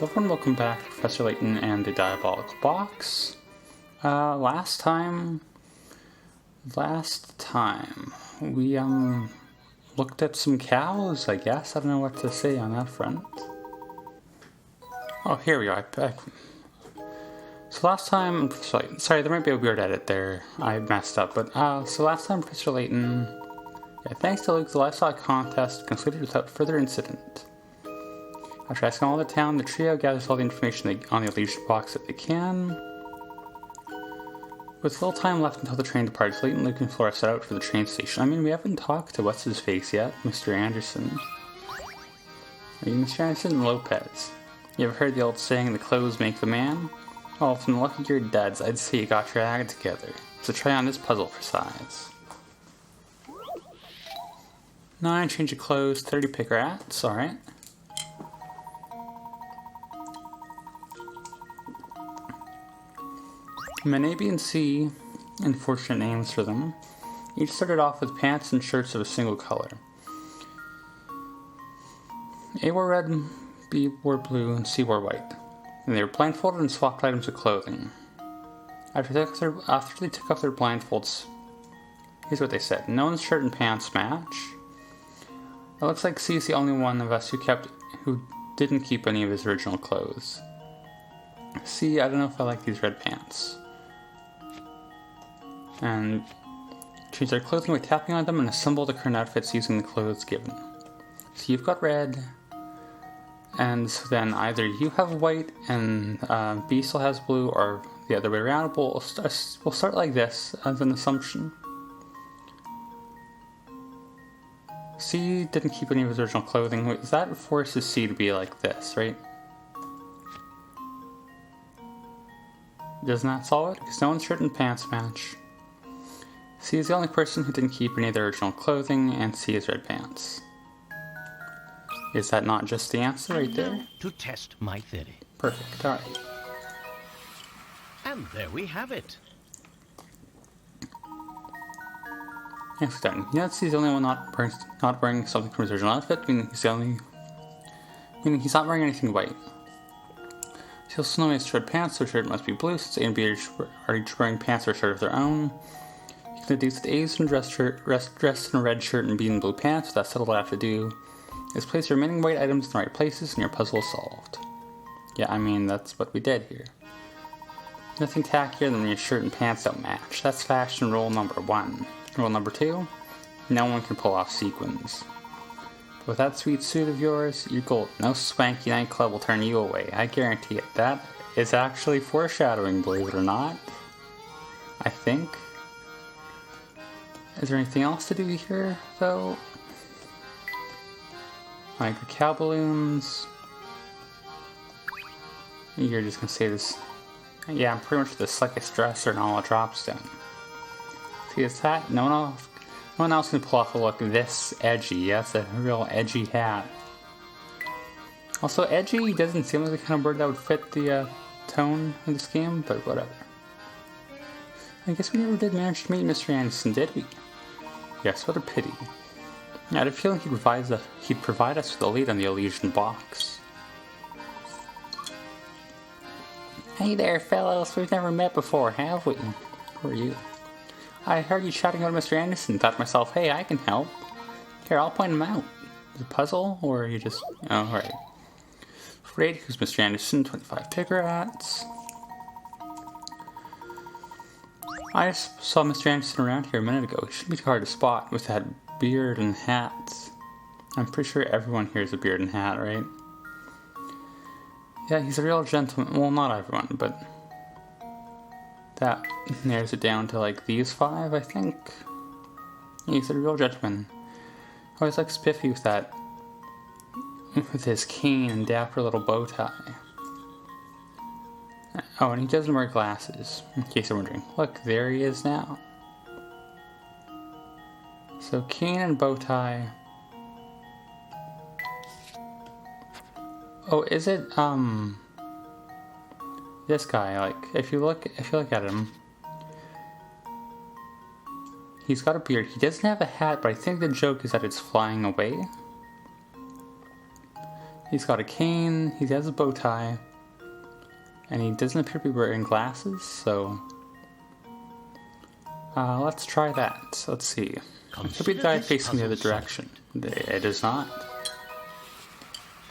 everyone, welcome back to Professor Layton and the Diabolical Box. Last time we looked at some cows, I guess. I don't know what to say on that front. Oh, here we are. So last time, sorry, there might be a weird edit there. I messed up, but so last time Professor Layton, thanks to Luke, the livestock contest concluded without further incident. After asking all the town, the trio gathers all the information on the illusion box that they can. With little time left until the train departs, Layton, Luke, and Flora set out for the train station. I mean, we haven't talked to what's-his-face yet, Mr. Anderson. Mr. Anderson and Lopez. You ever heard the old saying, the clothes make the man? Well, from the look of your duds, I'd say you got your act together. So try on this puzzle for size. 9 change of clothes, 30 pick rats, alright. Men A, B, and C, unfortunate names for them, each started off with pants and shirts of a single color. A wore red, B wore blue, and C wore white. And they were blindfolded and swapped items of clothing. After they took off their blindfolds, here's what they said. No one's shirt and pants match. It looks like C is the only one of us who didn't keep any of his original clothes. C, I don't know if I like these red pants. And change their clothing by tapping on them and assemble the current outfits using the clothes given. So you've got red, and so then either you have white and B still has blue, or the other way around. We'll start like this as an assumption. C didn't keep any of his original clothing. That forces C to be like this, right? Doesn't that solve it? Because no one's shirt and pants match. C is the only person who didn't keep any of their original clothing, and C is red pants. Is that not just the answer right there? To test my theory. Perfect, alright. And there we have it. Next done. You know, C's the only one not wearing something from his original outfit, meaning he's not wearing anything white. He also knows he has red pants, so shirt must be blue, since A and B are each wearing pants or a shirt of their own. You can deduce that A's in dressed in a red shirt and B in blue pants, so that's all I have to do is place your remaining white items in the right places and your puzzle is solved. Yeah, I mean, that's what we did here. Nothing tackier than when your shirt and pants don't match. That's fashion rule number 1. Rule number 2, no one can pull off sequins. But with that sweet suit of yours, you're gold. No swanky nightclub will turn you away. I guarantee it. That is actually foreshadowing, believe it or not. I think. Is there anything else to do here, though? Like the cow balloons. You're just gonna say this. Yeah, I'm pretty much the slickest dresser in all of Dropstone. See, it's that? No one else can pull off a look this edgy. That's a real edgy hat. Also, edgy doesn't seem like the kind of word that would fit the tone of this game, but whatever. I guess we never did manage to meet Mr. Anderson, did we? Yes, what a pity. I had a feeling he'd provide us with a lead on the illusion box. Hey there, fellows. We've never met before, have we? Who are you? I heard you shouting out Mr. Anderson. Thought to myself, hey, I can help. Here, I'll point him out. Is it a puzzle, or are you just... Oh, right. Great, who's Mr. Anderson? 25 pick rats. I just saw Mr. Anderson around here a minute ago. He shouldn't be too hard to spot with that beard and hat. I'm pretty sure everyone here has a beard and hat, right? Yeah, he's a real gentleman. Well, not everyone, but that narrows it down to like these 5, I think. He's a real gentleman. Always like spiffy with that, with his cane and dapper little bow tie. Oh, and he doesn't wear glasses, in case you're wondering. Look, there he is now. So, cane and bow tie. Oh, is it, this guy, like, if you look at him, he's got a beard. He doesn't have a hat, but I think the joke is that it's flying away. He's got a cane, he has a bow tie, and he doesn't appear to be wearing glasses, so... let's try that. Let's see. Could be the guy facing the other direction. It is not.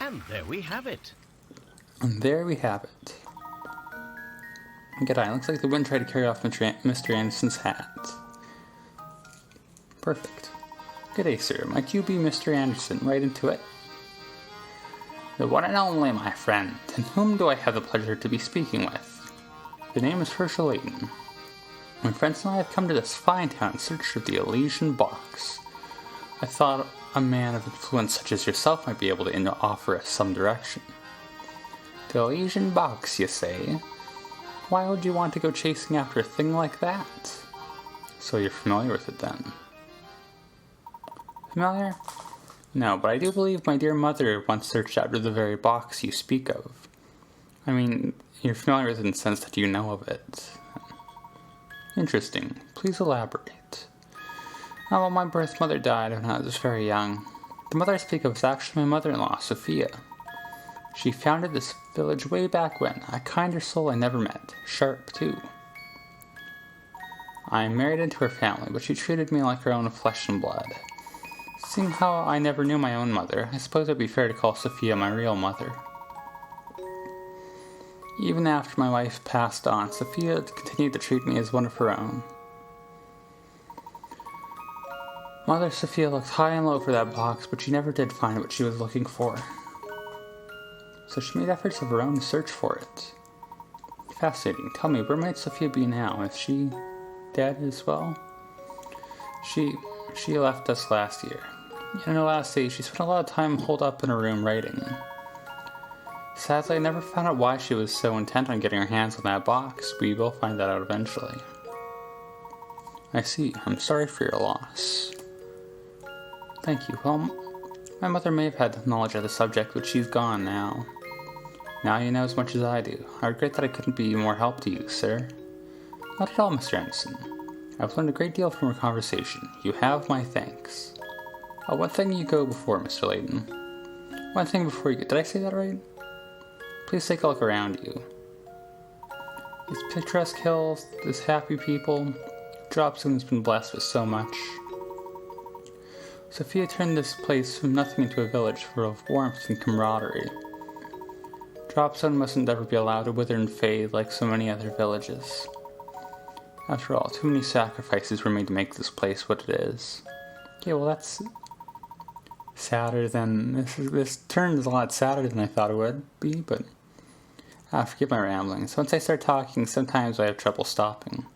And there we have it. And there we have it. Good eye. Looks like the wind tried to carry off Mr. Anderson's hat. Perfect. Good day, sir. Might you be Mr. Anderson? Right into it. The one and only, my friend. And whom do I have the pleasure to be speaking with? The name is Layton. My friends and I have come to this fine town in search of the Elysian box. I thought a man of influence such as yourself might be able to offer us some direction. The Elysian box, you say? Why would you want to go chasing after a thing like that? So you're familiar with it then? Familiar? No, but I do believe my dear mother once searched after the very box you speak of. I mean, you're familiar with it in the sense that you know of it. Interesting. Please elaborate. Oh, well, my birth mother died when I was very young. The mother I speak of is actually my mother-in-law, Sophia. She founded this village way back when. A kinder soul I never met. Sharp, too. I married into her family, but she treated me like her own flesh and blood. Seeing how I never knew my own mother, I suppose it would be fair to call Sophia my real mother. Even after my wife passed on, Sophia continued to treat me as one of her own. Mother Sophia looked high and low for that box, but she never did find what she was looking for. So she made efforts of her own to search for it. Fascinating. Tell me, where might Sophia be now? Is she dead as well? She left us last year. In her last days, she spent a lot of time holed up in her room writing. Sadly, I never found out why she was so intent on getting her hands on that box. We will find that out eventually. I see. I'm sorry for your loss. Thank you. Well, my mother may have had knowledge of the subject, but she's gone now. Now you know as much as I do. I regret that I couldn't be more help to you, sir. Not at all, Mr. Anderson. I've learned a great deal from our conversation. You have my thanks. Oh, one thing you go before, Mr. Layton. One thing before you go. Did I say that right? Please take a look around you. These picturesque hills, this happy people, Dropstone has been blessed with so much. Sophia turned this place from nothing into a village full of warmth and camaraderie. Dropstone mustn't ever be allowed to wither and fade like so many other villages. After all, too many sacrifices were made to make this place what it is. Okay, well that's sadder than... This turn is a lot sadder than I thought it would be, but... forgive my ramblings. Once I start talking, sometimes I have trouble stopping.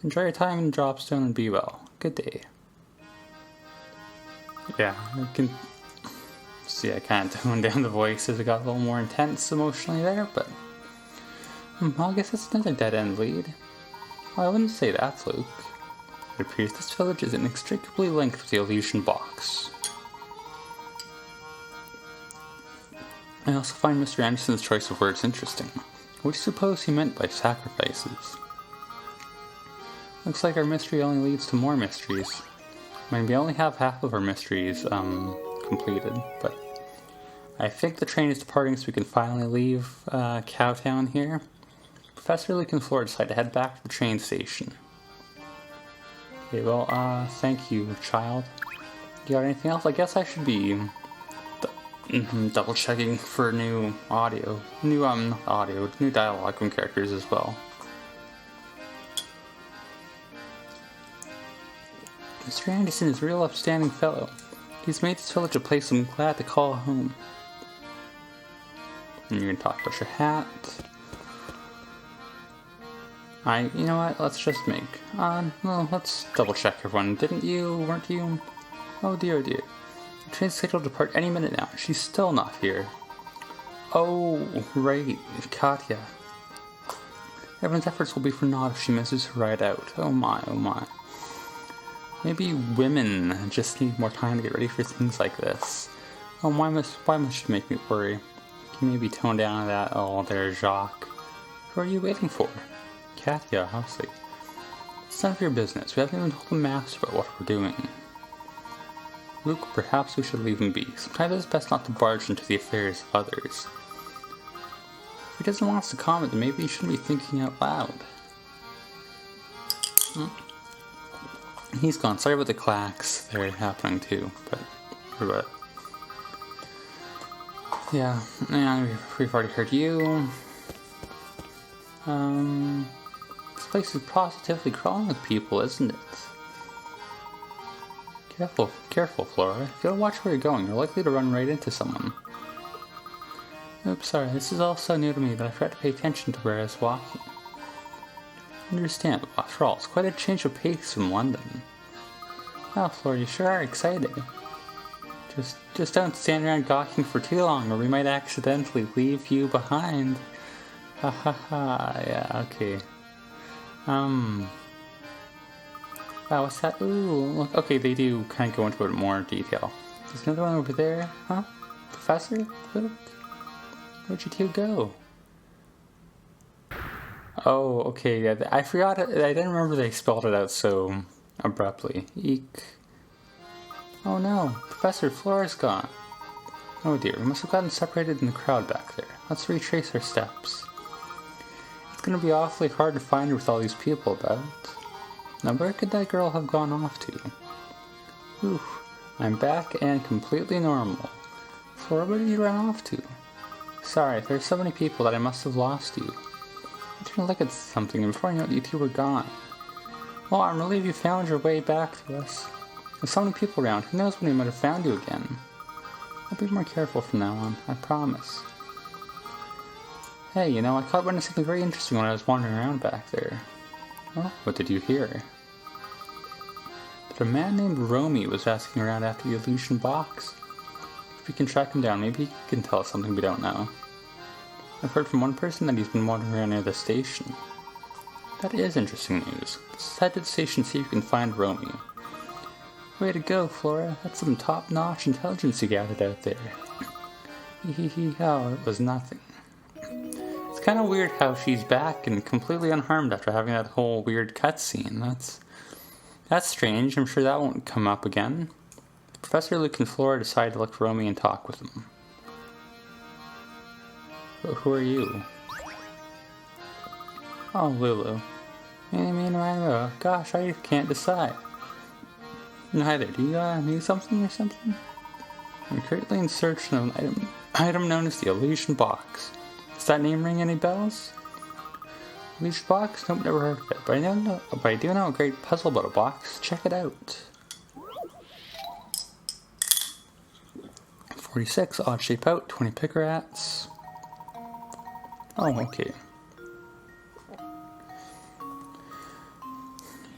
Enjoy your time in Dropstone and be well. Good day. Yeah, I can see I kind of toned down the voice as it got a little more intense emotionally there, but... well, I guess that's another dead-end lead. Well, I wouldn't say that, Luke. It appears this village is inextricably linked with the Elysian box. I also find Mr. Anderson's choice of words interesting. What do you suppose he meant by sacrifices? Looks like our mystery only leads to more mysteries. I mean, we only have half of our mysteries completed, but I think the train is departing so we can finally leave Cowtown here. Professor Luke and Flora decide to head back to the train station. Okay, well, thank you, child. You got anything else? I guess I should be double checking for new audio. New dialogue from characters as well. Mr. Anderson is a real upstanding fellow. He's made this village a place I'm glad to call home. And you're gonna talk about your hat. You know what, let's just make, well, let's double check everyone. Weren't you? Oh dear, oh dear. The train's scheduled to depart any minute now. She's still not here. Oh, right, Katya. Everyone's efforts will be for naught if she misses her ride out. Oh my, oh my. Maybe women just need more time to get ready for things like this. Oh, why must she make me worry? Can you maybe tone down that? Oh, there's Jacques. Who are you waiting for? Katya, obviously. It's none of your business. We haven't even told the master about what we're doing. Luke, perhaps we should leave him be. Sometimes it's best not to barge into the affairs of others. If he doesn't want us to comment, then maybe he shouldn't be thinking out loud. He's gone. Sorry about the clacks. They're happening too, but yeah, we've already heard you. This place is positively crawling with people, isn't it? Careful, Flora. If you don't watch where you're going, you're likely to run right into someone. Oops, sorry. This is all so new to me that I forgot to pay attention to where I was walking. Understandable. After all, it's quite a change of pace from London. Wow, Flora, you sure are excited. Just don't stand around gawking for too long, or we might accidentally leave you behind. Ha ha ha. Yeah, okay. Wow, what's that? Ooh, look. Okay, they do kind of go into it in more detail. There's another one over there, huh? Professor? Luke? Where'd you two go? Oh, okay, yeah, I forgot it. I didn't remember they spelled it out so abruptly. Eek. Oh no, Professor, Flora's gone. Oh dear, we must have gotten separated in the crowd back there. Let's retrace our steps. It's gonna be awfully hard to find her with all these people about. Now where could that girl have gone off to? Whew, I'm back and completely normal. Flora, where did you run off to? Sorry, there's so many people that I must have lost you. I turned to look at something and before I knew it, you two were gone. Well, I'm relieved you found your way back to us. There's so many people around, who knows when we might have found you again. I'll be more careful from now on, I promise. Hey, I caught wind of something very interesting when I was wandering around back there. Oh, what did you hear? That a man named Romy was asking around after the illusion box. If we can track him down, maybe he can tell us something we don't know. I've heard from one person that he's been wandering around near the station. That is interesting news. Let's head to the station and see if we can find Romy. Way to go, Flora. That's some top-notch intelligence you gathered out there. Oh, it was nothing. It's kind of weird how she's back and completely unharmed after having that whole weird cutscene. That's strange. I'm sure that won't come up again. Professor, Luke, and Flora decide to look for Romy and talk with him. Who are you? Oh, Lulu. Gosh, I can't decide. Hi there, do you need something or something? I'm currently in search of an item known as the illusion box. Does that name ring any bells? Illusion box? Nope, never heard of it. But I do know a great puzzle about a box. Check it out. 46, odd shape out, 20 picker rats. Oh, okay.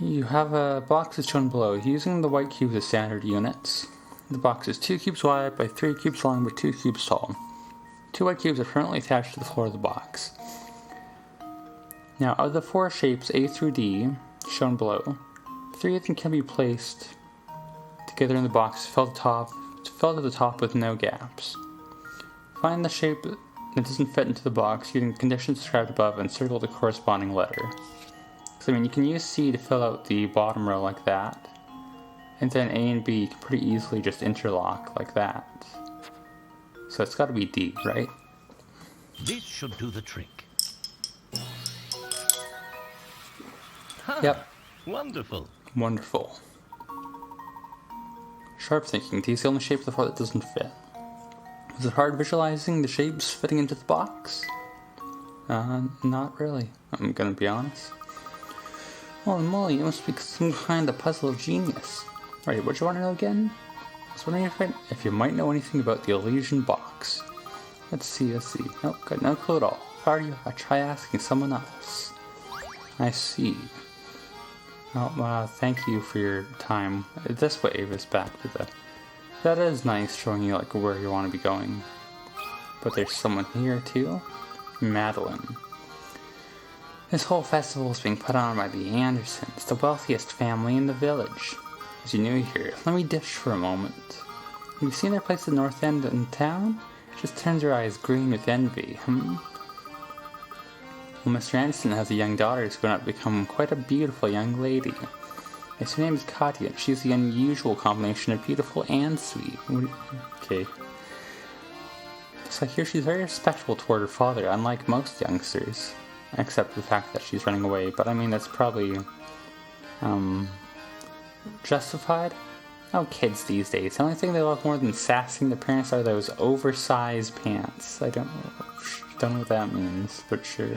You have a box as shown below. Using the white cubes as standard units. The box is 2 cubes wide by 3 cubes long by 2 cubes tall. 2 white cubes are currently attached to the floor of the box. Now, of the 4 shapes A through D, shown below, 3 of them can be placed together in the box to fill to the top with no gaps. Find the shape that doesn't fit into the box using the conditions described above and circle the corresponding letter. So, you can use C to fill out the bottom row like that, and then A and B can pretty easily just interlock like that. So it's got to be D, right? This should do the trick. Yep. Wonderful. Wonderful. Sharp thinking. D is the only shape of the floor that doesn't fit. Was it hard visualizing the shapes fitting into the box? Not really. I'm gonna be honest. Holy moly, it must be some kind of puzzle of genius. Right, what do you want to know again? I was wondering if you might know anything about the illusion box. Let's see. Nope, got no clue at all. If I were you, I'd try asking someone else. I see. Oh, thank you for your time. This way is back to the... That is nice, showing you, where you want to be going. But there's someone here, too? Madeline. This whole festival is being put on by the Andersons, the wealthiest family in the village. As you're new here, let me dish for a moment. Have you seen their place at the North End in town? It just turns your eyes green with envy, Well, Mr. Anderson has a young daughter who's going to become quite a beautiful young lady. Yes, her name is Katya. She's the unusual combination of beautiful and sweet. Okay. So I hear she's very respectful toward her father, unlike most youngsters. Except the fact that she's running away. But I mean, that's probably, justified? Oh, kids these days. The only thing they love more than sassing their parents are those oversized pants. I don't know what that means, but sure.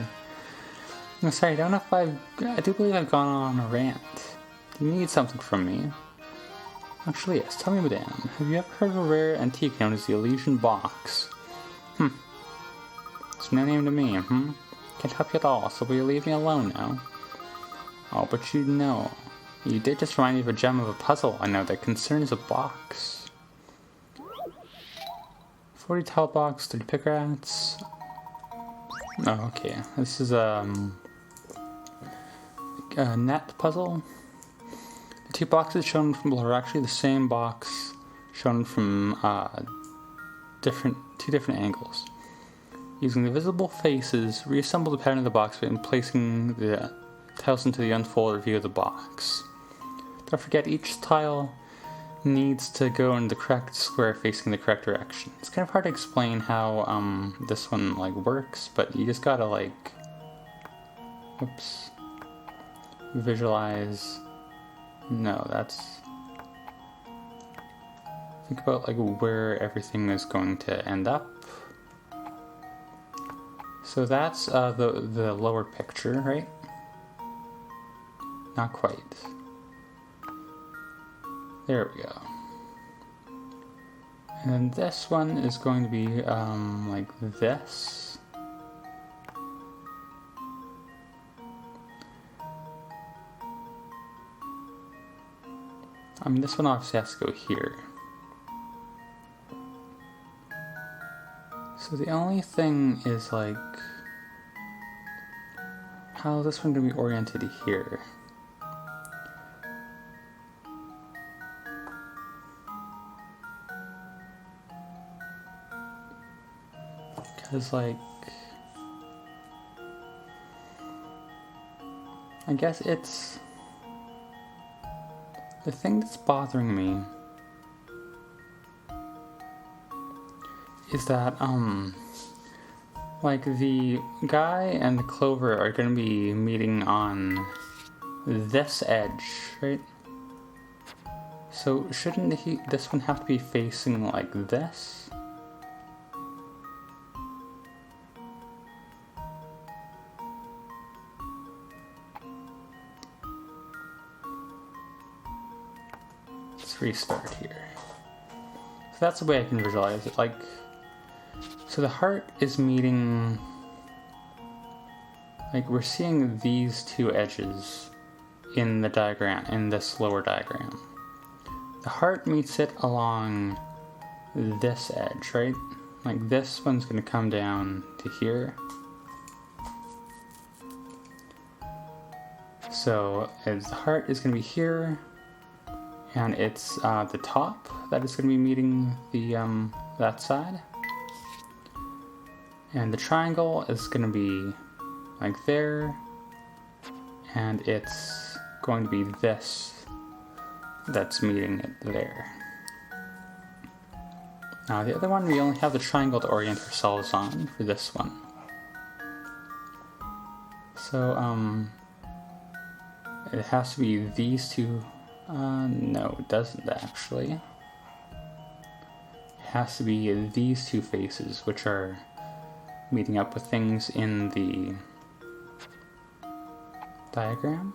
I'm sorry, I do believe I've gone on a rant. Do you need something from me? Actually, yes. Tell me, madame, have you ever heard of a rare antique known as the Elysian Box? It's no name to me, Can't help you at all, so will you leave me alone now? Oh, but you know. You did just remind me of a gem of a puzzle I know that concerns a box. 40 tile box, 30 pick rats. Oh, okay. This is a net puzzle. The two boxes shown from below are actually the same box shown from two different angles. Using the visible faces, reassemble the pattern of the box by placing the tiles into the unfolded view of the box. Don't forget, each tile needs to go in the correct square facing the correct direction. It's kind of hard to explain how this one works, but you just gotta visualize. No, that's, think about where everything is going to end up. So that's the lower picture, right? Not quite. There we go. And then this one is going to be like this. I mean, this one obviously has to go here. So the only thing is how is this one going to be oriented here? Because I guess it's the thing that's bothering me is that the guy and the clover are going to be meeting on this edge, right? So shouldn't this one have to be facing like this? Let's restart here. So that's the way I can visualize it. So the heart is meeting, we're seeing these two edges in the diagram, in this lower diagram. The heart meets it along this edge, right? This one's going to come down to here. So the heart is going to be here, and it's the top that is going to be meeting the that side. And the triangle is going to be there, and it's going to be this that's meeting it there. Now the other one, we only have the triangle to orient ourselves on for this one. So it has to be these two. No, it doesn't actually. It has to be these two faces, which are meeting up with things in the diagram.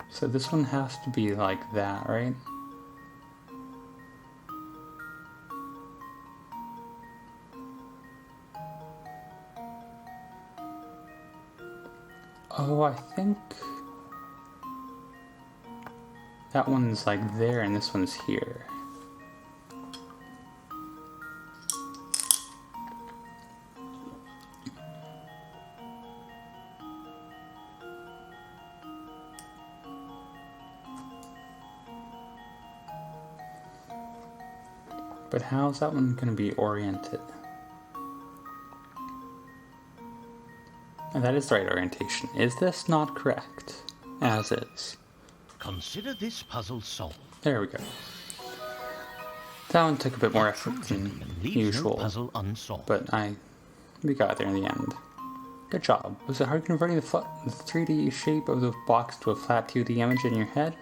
So this one has to be like that, right? Oh, I think that one's there and this one's here. But how's that one going to be oriented? And that is the right orientation. Is this not correct? As is. Consider this puzzle solved. There we go. That one took a bit more effort than Gentleman leaves usual, no puzzle unsolved. but we got there in the end. Good job. Was it hard converting the 3D shape of the box to a flat 2D image in your head?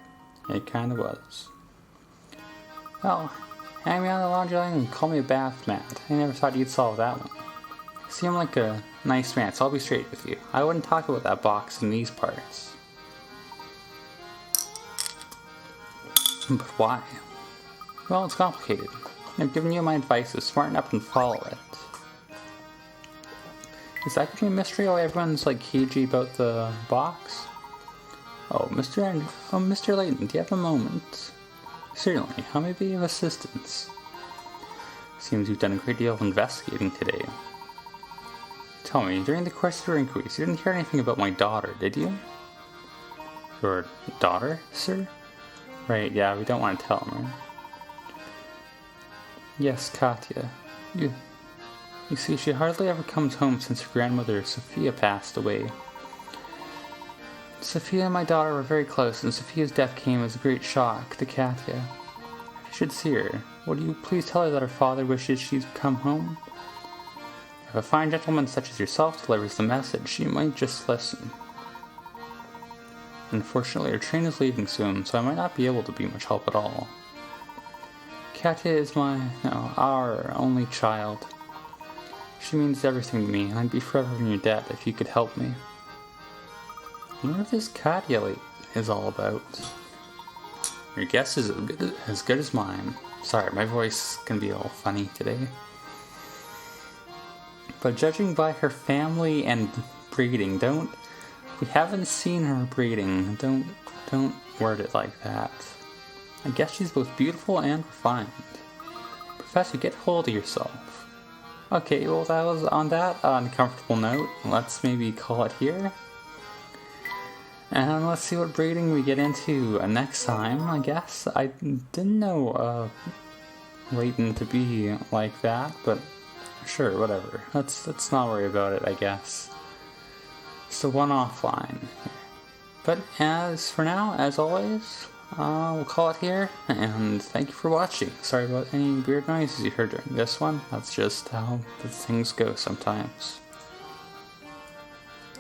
It kinda was. Well, hang me on the laundry line and call me a bath mat. I never thought you'd solve that one. You seem like a nice man, so I'll be straight with you. I wouldn't talk about that box in these parts. But why? Well, it's complicated. I've given you my advice, so smarten up and follow it. Is that gonna be a mystery why everyone's like cagey about the box? Oh, Mr. Layton, do you have a moment? Certainly, how may I be of assistance? Seems you've done a great deal of investigating today. Tell me, during the course of your inquiries, you didn't hear anything about my daughter, did you? Your daughter, sir? Right, yeah, we don't want to tell him, right? Yes, Katya. You see, she hardly ever comes home since her grandmother, Sophia, passed away. Sophia and my daughter were very close, and Sophia's death came as a great shock to Katya. If you should see her, would you please tell her that her father wishes she'd come home? If a fine gentleman such as yourself delivers the message, she might just listen. Unfortunately, her train is leaving soon, so I might not be able to be much help at all. Katya is our only child. She means everything to me, and I'd be forever in your debt if you could help me. I wonder what this Katya is all about. Your guess is as good as mine. Sorry, my voice can be all funny today. But judging by her family and breeding, we haven't seen her breeding. Don't word it like that. I guess she's both beautiful and refined. Professor, get hold of yourself. Okay, well that was on that uncomfortable note. Let's maybe call it here. And let's see what breeding we get into next time, I guess. I didn't know Layton to be like that, but sure, whatever. Let's not worry about it, I guess. It's the one offline. But as for now, as always, we'll call it here, and thank you for watching. Sorry about any weird noises you heard during this one. That's just how the things go sometimes.